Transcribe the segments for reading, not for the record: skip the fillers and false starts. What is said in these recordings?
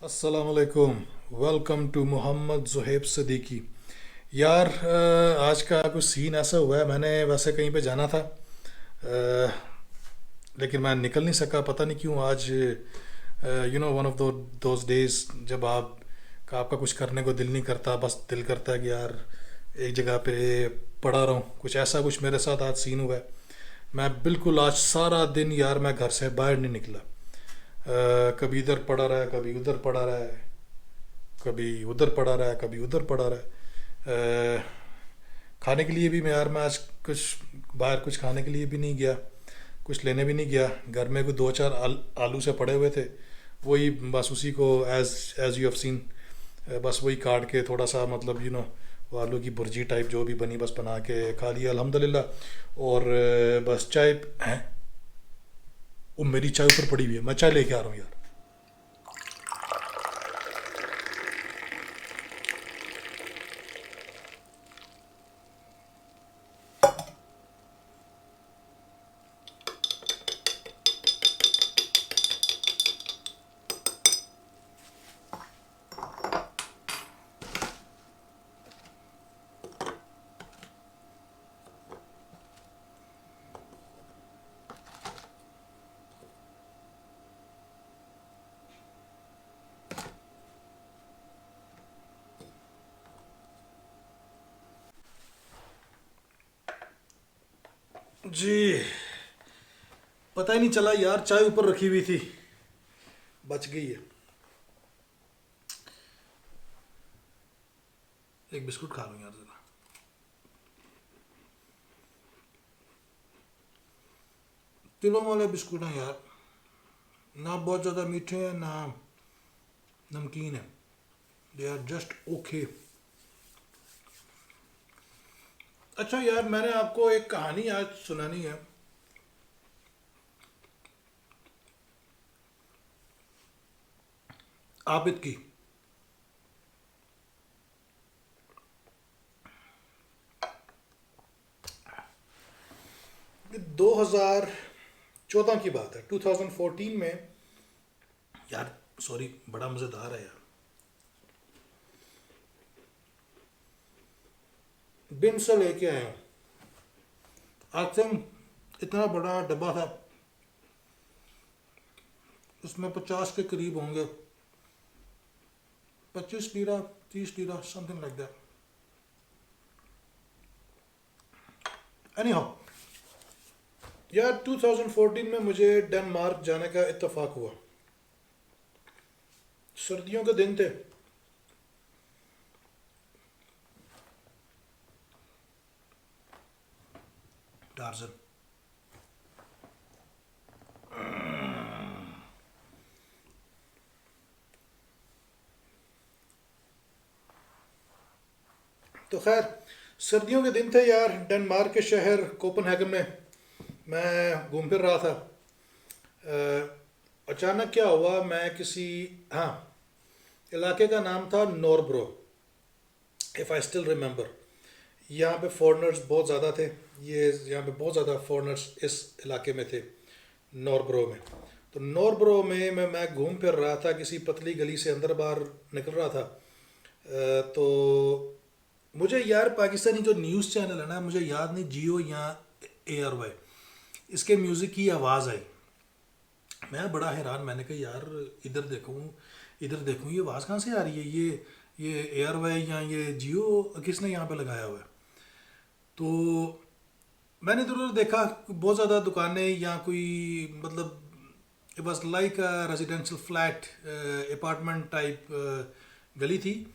अस्सलामुअलैकुम। Welcome to Mohammad Juhaib Siddiqui. यार आज का कुछ सीन ऐसा हुआ है, मैंने वैसे कहीं पे जाना था, लेकिन मैं निकल नहीं सका, पता नहीं क्यों। आज वन ऑफ दोज डेज जब आपका कुछ करने को दिल नहीं करता, बस दिल करता है कि यार एक जगह पे पड़ा रहूं। कुछ ऐसा कुछ मेरे साथ आज सीन हुआ है। मैं बिल्कुल आज सारा दिन यार मैं घर से बाहर नहीं निकला। कभी इधर पड़ा रहा है, कभी उधर पड़ा रहा है, कभी उधर पड़ा रहा है, कभी उधर पड़ा रहा है। खाने के लिए भी मैं आज कुछ बाहर कुछ खाने के लिए भी नहीं गया, कुछ लेने भी नहीं गया। घर में कुछ दो चार आलू से पड़े हुए थे, वही बस उसी को as as you have seen, बस वही काट के थोड़ा सा मतलब वो आलू की भुर्जी टाइप जो भी बनी बस बना के खा लिया अल्हम्दुलिल्लाह। और बस चाय है, वो मेरी चाय ऊपर पड़ी हुई है, मैं चाय लेके आ रहा हूँ यार। जी, पता ही नहीं चला यार, चाय ऊपर रखी हुई थी, बच गई है। एक बिस्कुट खा लूँ यार जरा। तिलों वाले बिस्कुट हैं यार, ना बहुत ज़्यादा मीठे हैं ना नमकीन है, दे आर जस्ट ओके। अच्छा यार, मैंने आपको एक कहानी आज सुनानी है। आबिद की। ये 2014 की बात है, 2014 में। यार सॉरी, बड़ा मज़ेदार है यार। बिन से लेके आया हूँ, आई थिंक इतना बड़ा डब्बा था, उसमें 50 के करीब होंगे, 25 lira, 30 lira, something like that. Any how यार, 2014 में मुझे डेनमार्क जाने का इत्तेफाक हुआ। सर्दियों के दिन थे। टार्जन। तो खैर, सर्दियों के दिन थे यार, डेनमार्क के शहर कोपनहेगन में मैं घूम फिर रहा था। अचानक क्या हुआ, मैं किसी, हाँ, इलाके का नाम था नॉर्ब्रो, इफ़ आई स्टिल रिमेंबर। यहाँ पे फॉरेनर्स बहुत ज़्यादा थे, ये यहाँ पे बहुत ज़्यादा फॉरेनर्स इस इलाके में थे, नॉर्ब्रो में। तो नॉर्ब्रो में मैं घूम फिर रहा था, किसी पतली गली से अंदर बाहर निकल रहा था। तो मुझे यार पाकिस्तानी जो न्यूज़ चैनल है ना, मुझे याद नहीं, जियो या ARY, इसके म्यूज़िक की आवाज़ आई। मैं बड़ा हैरान, मैंने कहा यार इधर देखूँ ये आवाज़ कहाँ से आ रही है, ये ARY या ये जियो किसने यहाँ पे लगाया हुआ है। तो मैंने इधर उधर देखा, बहुत ज़्यादा दुकानें या कोई मतलब, it was like a residential flat, apartment type गली थी।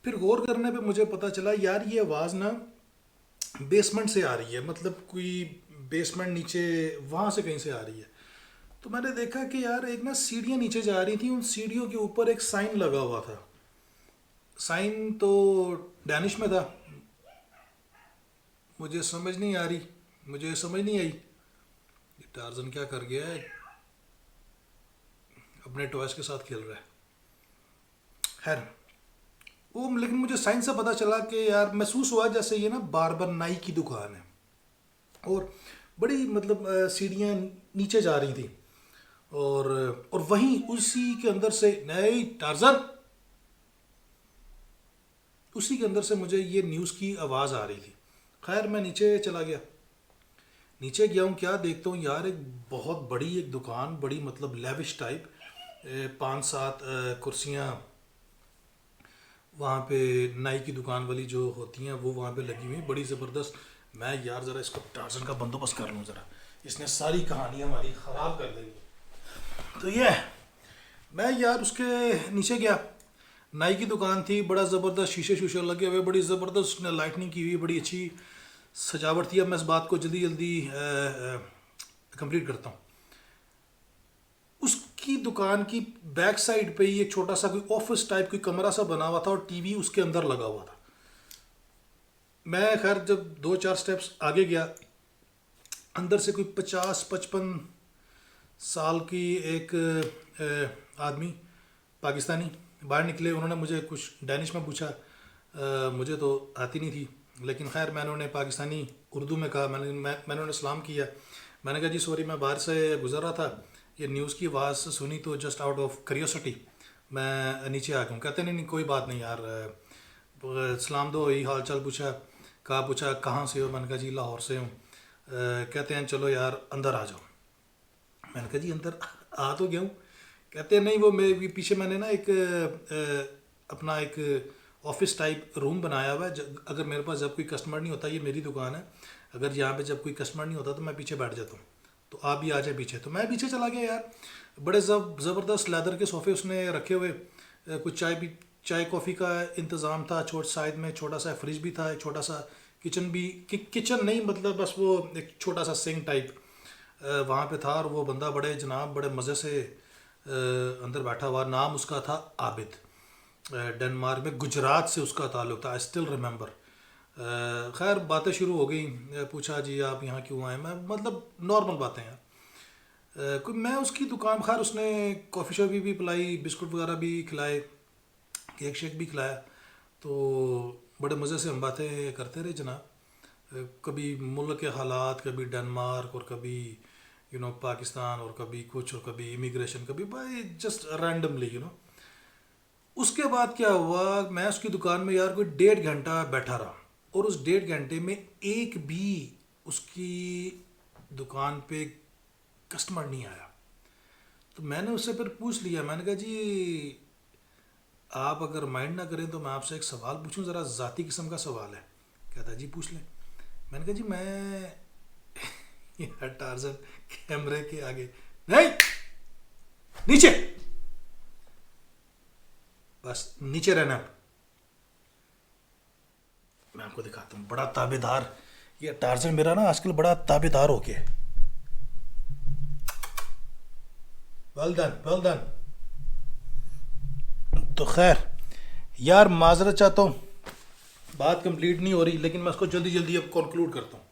फिर गौर करने पे मुझे पता चला यार, ये आवाज़ ना बेसमेंट से आ रही है, मतलब कोई बेसमेंट नीचे वहाँ से कहीं से आ रही है। तो मैंने देखा कि यार एक ना सीढ़ियाँ नीचे जा रही थी, उन सीढ़ियों के ऊपर एक साइन लगा हुआ था। साइन तो डैनिश में था, मुझे समझ नहीं आ रही, मुझे समझ नहीं आई ये टार्जन क्या कर गया है, अपने टॉयज के साथ खेल रहा है। खैर, वो लेकिन मुझे साइन से पता चला कि यार महसूस हुआ जैसे ये ना बार्बर नाई की दुकान है, और बड़ी मतलब सीढ़ियाँ नीचे जा रही थी। और वहीं उसी के अंदर से नई टार्जन, उसी के अंदर से मुझे ये न्यूज़ की आवाज़ आ रही थी। खैर मैं नीचे चला गया। नीचे गया हूँ, क्या देखता हूँ यार, एक बहुत बड़ी एक दुकान, बड़ी मतलब लेविश टाइप, 5-7 कुर्सियाँ वहाँ पे नाई की दुकान वाली जो होती हैं वो वहाँ पे लगी हुई, बड़ी ज़बरदस्त। मैं यार ज़रा इसको टार्जन का बंदोबस्त कर लूँ ज़रा, इसने सारी कहानी हमारी ख़राब कर दी। तो ये मैं यार उसके नीचे गया। नाई की दुकान थी, बड़ा ज़बरदस्त शीशे शूशे लगे हुए, बड़ी ज़बरदस्त उसने लाइटनिंग की हुई, बड़ी अच्छी सजावट थी। अब मैं इस बात को जल्दी जल्दी कंप्लीट करता हूँ। उसकी दुकान की बैक साइड पे ही एक छोटा सा कोई ऑफिस टाइप कोई कमरा सा बना हुआ था और टीवी उसके अंदर लगा हुआ था। मैं खैर जब 2-4 स्टेप्स आगे गया, अंदर से कोई 50-55 साल की एक आदमी पाकिस्तानी बाहर निकले। उन्होंने मुझे कुछ डैनिश में पूछा, मुझे तो आती नहीं थी, लेकिन खैर मैंने उन्हें पाकिस्तानी उर्दू में कहा। मैंने उन्हें सलाम किया। मैंने कहा जी सॉरी, मैं बाहर से गुजर रहा था, ये न्यूज़ की आवाज़ सुनी तो जस्ट आउट ऑफ क्यूरियोसिटी मैं नीचे आ गया हूँ। कहते नहीं नहीं कोई बात नहीं यार, सलाम दो, यही हाल चाल पूछा। पूछा कहाँ से हो, मैंने कहा जी लाहौर से हूँ। कहते हैं चलो यार अंदर आ जाओ। मैंने कहा जी अंदर आ तो गया हूँ। कहते हैं नहीं, वो मेरे पीछे मैंने ना एक अपना एक ऑफिस टाइप रूम बनाया हुआ है। अगर मेरे पास जब कोई कस्टमर नहीं होता, ये मेरी दुकान है, अगर यहाँ पे जब कोई कस्टमर नहीं होता तो मैं पीछे बैठ जाता हूँ, तो आप भी आ जाए पीछे। तो मैं पीछे चला गया यार। बड़े ज़बरदस्त लेदर के सोफ़े उसने रखे हुए, कुछ चाय कॉफ़ी का इंतज़ाम था। साइड में छोटा सा फ्रिज भी था, एक छोटा सा किचन भी, किचन नहीं मतलब बस वो एक छोटा सा सिंक टाइप वहाँ पे था। और वो बंदा बड़े जनाब बड़े मज़े से अंदर बैठा हुआ। नाम उसका था आबिद, डेनमार्क में गुजरात से उसका ताल्लुक था, आई स्टिल रिमेंबर। खैर बातें शुरू हो गई। पूछा जी आप यहाँ क्यों आए, मैं मतलब नॉर्मल बातें हैं। कोई मैं उसकी दुकान, खैर उसने कॉफ़ी शॉफ़ी भी पिलाई, बिस्कुट वगैरह भी खिलाए, केक शेक भी खिलाया। तो बड़े मज़े से हम बातें करते रहे जनाब। कभी मुल्क के हालात, कभी डेनमार्क, और कभी पाकिस्तान, और कभी कुछ, और कभी इमिग्रेशन, कभी भाई जस्ट रैंडमली उसके बाद क्या हुआ, मैं उसकी दुकान में यार कोई 1.5 घंटा बैठा रहा, और उस 1.5 घंटे में एक भी उसकी दुकान पे कस्टमर नहीं आया। तो मैंने उससे फिर पूछ लिया, मैंने कहा जी आप अगर माइंड ना करें तो मैं आपसे एक सवाल पूछूं, ज़रा ज़ाती किस्म का सवाल है। कहता जी पूछ लें। मैंने कहा जी मैं यार टार्जन कैमरे के आगे नहीं, नीचे, बस नीचे रहना। मैं आपको दिखाता हूँ, बड़ा ताबेदार ये टार्जन मेरा ना आजकल बड़ा ताबेदार हो गया है। Well done well done. तो खैर यार माजरत चाहता हूँ, बात कंप्लीट नहीं हो रही, लेकिन मैं उसको जल्दी जल्दी अब कंक्लूड करता हूँ।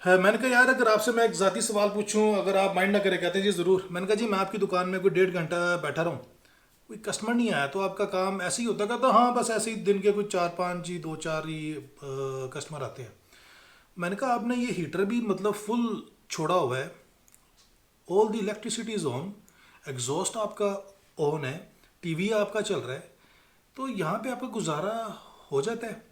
है, मैंने कहा यार अगर आपसे मैं एक ज़ाती सवाल पूछूं, अगर आप माइंड ना करें। कहते हैं जी ज़रूर। मैंने कहा जी मैं आपकी दुकान में कोई 1.5 घंटा बैठा रहा हूँ, कोई कस्टमर नहीं आया, तो आपका काम ऐसे ही होता? कहता हाँ बस ऐसे ही, दिन के कुछ 4-5 जी 2-4 ही कस्टमर आते हैं। मैंने कहा आपने ये हीटर भी मतलब फुल छोड़ा हुआ है, all the electricity is on, exhaust आपका ऑन है, टीवी आपका चल रहा है, तो यहाँ पे आपका गुजारा हो जाता है?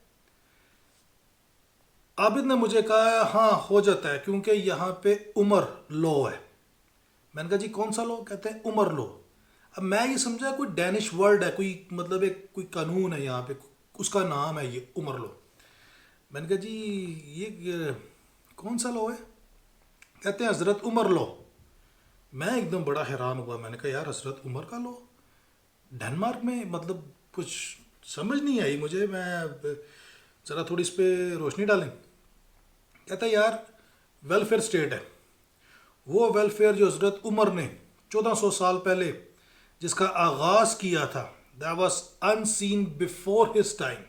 आबिद ने मुझे कहा हाँ हो जाता है, क्योंकि यहाँ पे उमर लो है। मैंने कहा जी कौन सा लो? कहते हैं उमर लो। अब मैं ये समझा कोई डैनिश वर्ड है, कोई मतलब एक कोई कानून है यहाँ पे, उसका नाम है ये उमर लो। मैंने कहा जी ये कौन सा लो है? कहते हैं हज़रत उमर लो। मैं एकदम बड़ा हैरान हुआ। मैंने कहा यार हज़रत उमर का लो डेनमार्क में, मतलब कुछ समझ नहीं आई मुझे। मैं ज़रा थोड़ी इस पर रोशनी डालें। कहता है यार वेलफेयर स्टेट है, वो वेलफेयर जो हज़रत उमर ने 1400 साल पहले जिसका आगाज़ किया था, that was unseen before his time.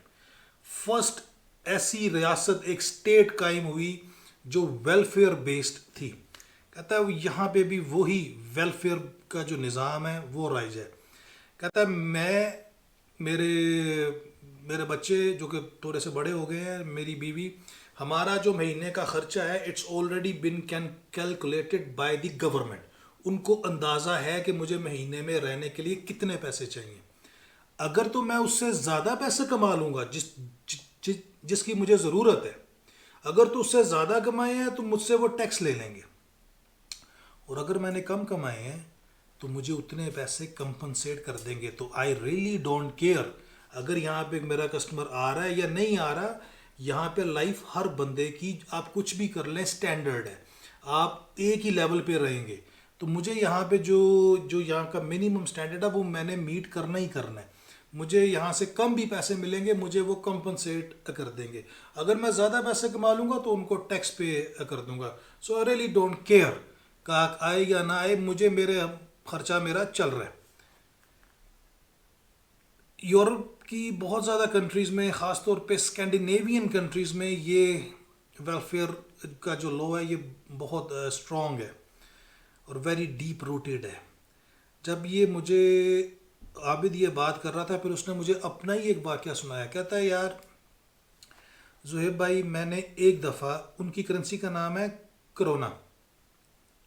First ऐसी रियासत, एक स्टेट कायम हुई जो वेलफेयर बेस्ड थी। कहता है यहाँ पे भी वही वेलफेयर का जो निज़ाम है वो राइज है। कहता है मैं, मेरे मेरे बच्चे जो कि थोड़े से बड़े हो गए हैं, मेरी बीवी, हमारा जो महीने का खर्चा है it's already been can calculated by the government. उनको अंदाज़ा है कि मुझे महीने में रहने के लिए कितने पैसे चाहिए। अगर तो मैं उससे ज़्यादा पैसे कमा लूँगा जिसकी मुझे ज़रूरत है, अगर तो उससे ज़्यादा कमाए हैं तो मुझसे वो टैक्स ले लेंगे, और अगर मैंने कम कमाए हैं तो मुझे उतने पैसे कंपनसेट कर देंगे। तो आई रियली डोंट केयर अगर यहाँ पे मेरा कस्टमर आ रहा है या नहीं आ रहा। यहाँ पे लाइफ हर बंदे की, आप कुछ भी कर लें, स्टैंडर्ड है, आप एक ही लेवल पे रहेंगे। तो मुझे यहाँ पे जो जो यहाँ का मिनिमम स्टैंडर्ड है वो मैंने मीट करना ही करना है। मुझे यहाँ से कम भी पैसे मिलेंगे, मुझे वो कंपनसेट कर देंगे। अगर मैं ज़्यादा पैसे कमा लूँगा तो उनको टैक्स पे कर दूँगा। सो आई रियली डोंट केयर का आए या ना आए, मुझे मेरे खर्चा मेरा चल रहा है। यूरोप की बहुत ज़्यादा कंट्रीज़ में, ख़ास तौर पे स्कैंडिनेवियन कंट्रीज़ में, ये वेलफेयर का जो लॉ है ये बहुत स्ट्रॉन्ग है और वेरी डीप रूटेड है। जब ये मुझे आबिद ये बात कर रहा था, फिर उसने मुझे अपना ही एक वाक़या सुनाया। कहता है, यार ज़ुहैब भाई, मैंने एक दफ़ा, उनकी करेंसी का नाम है corona,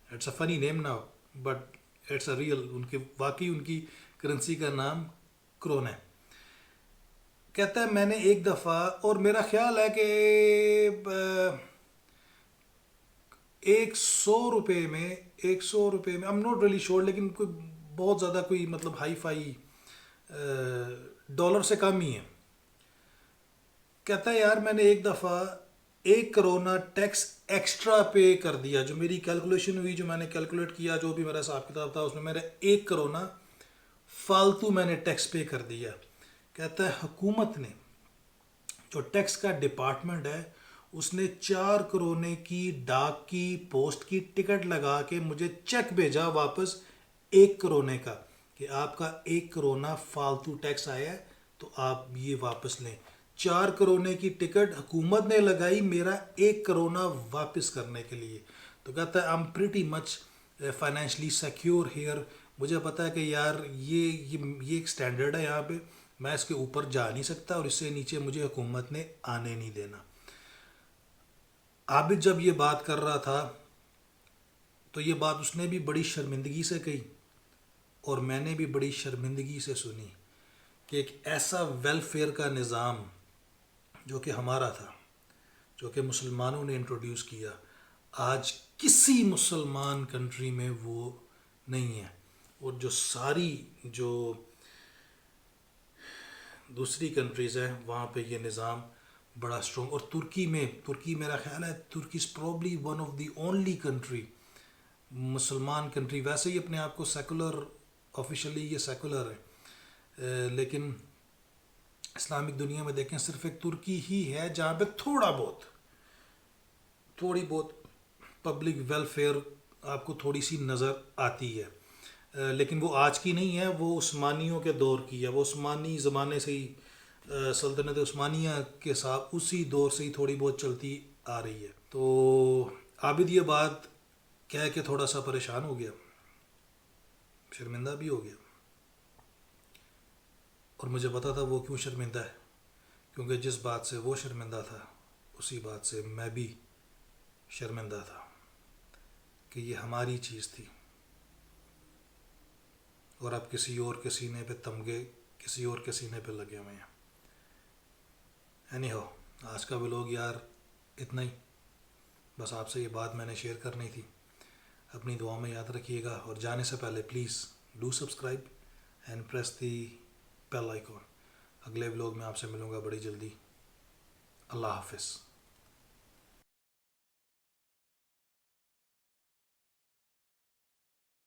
it's a funny name now but it's a real, उनके वाकई उनकी करेंसी का नाम क्रोन है। कहता है मैंने एक दफ़ा, और मेरा ख्याल है कि 100 रुपये में, 100 रुपये में, I am not really sure, लेकिन कोई बहुत ज़्यादा कोई मतलब हाई फाई डॉलर से कम ही है। कहता है यार मैंने एक दफ़ा 1 करोना टैक्स एक्स्ट्रा पे कर दिया। जो मेरी कैलकुलेशन हुई, जो मैंने कैलकुलेट किया, जो भी मेरा हिसाब किताब था, उसमें मेरे 1 करोना फालतू मैंने टैक्स पे कर दिया। कहता है हुकूमत ने, जो टैक्स का डिपार्टमेंट है, उसने 4 करोने की डाक की, पोस्ट की टिकट लगा के मुझे चेक भेजा वापस 1 करोने का, कि आपका 1 करोना फालतू टैक्स आया है तो आप ये वापस लें। 4 करोने की टिकट हुकूमत ने लगाई मेरा 1 करोना वापस करने के लिए। तो कहता है I am pretty much financially secure here. मुझे पता है कि यार ये एक स्टैंडर्ड है यहाँ पे, मैं इसके ऊपर जा नहीं सकता और इससे नीचे मुझे हुकूमत ने आने नहीं देना। आबिद जब ये बात कर रहा था तो ये बात उसने भी बड़ी शर्मिंदगी से कही और मैंने भी बड़ी शर्मिंदगी से सुनी कि एक ऐसा वेलफेयर का निज़ाम जो कि हमारा था, जो कि मुसलमानों ने इंट्रोड्यूस किया, आज किसी मुसलमान कंट्री में वो नहीं है। और जो सारी जो दूसरी कंट्रीज़ हैं वहाँ पे ये निज़ाम बड़ा स्ट्रॉन्ग। और तुर्की मेरा ख्याल है, Turkey is probably one of the only country, मुसलमान कंट्री, वैसे ही अपने आप को सेकुलर, ऑफिशियली ये सेकुलर है, लेकिन इस्लामिक दुनिया में देखें सिर्फ एक तुर्की ही है जहाँ पे थोड़ी बहुत पब्लिक वेलफेयर आपको थोड़ी सी नज़र आती है। लेकिन वो आज की नहीं है, वो उस्मानियों के दौर की है। वो उस्मानी ज़माने से ही, सल्तनत उस्मानिया के साथ उसी दौर से ही थोड़ी बहुत चलती आ रही है। तो आबिद ये बात कह के थोड़ा सा परेशान हो गया, शर्मिंदा भी हो गया। और मुझे पता था वो क्यों शर्मिंदा है, क्योंकि जिस बात से वो शर्मिंदा था उसी बात से मैं भी शर्मिंदा था कि ये हमारी चीज़ थी और अब किसी और के सीने पे तमगे, किसी और के सीने पे लगे हुए हैं। एनीहाउ, आज का व्लॉग यार इतना ही, बस आपसे ये बात मैंने शेयर करनी थी। अपनी दुआ में याद रखिएगा और जाने से पहले please do subscribe and press the bell icon. अगले व्लॉग में आपसे मिलूँगा बड़ी जल्दी। अल्लाह हाफिज़।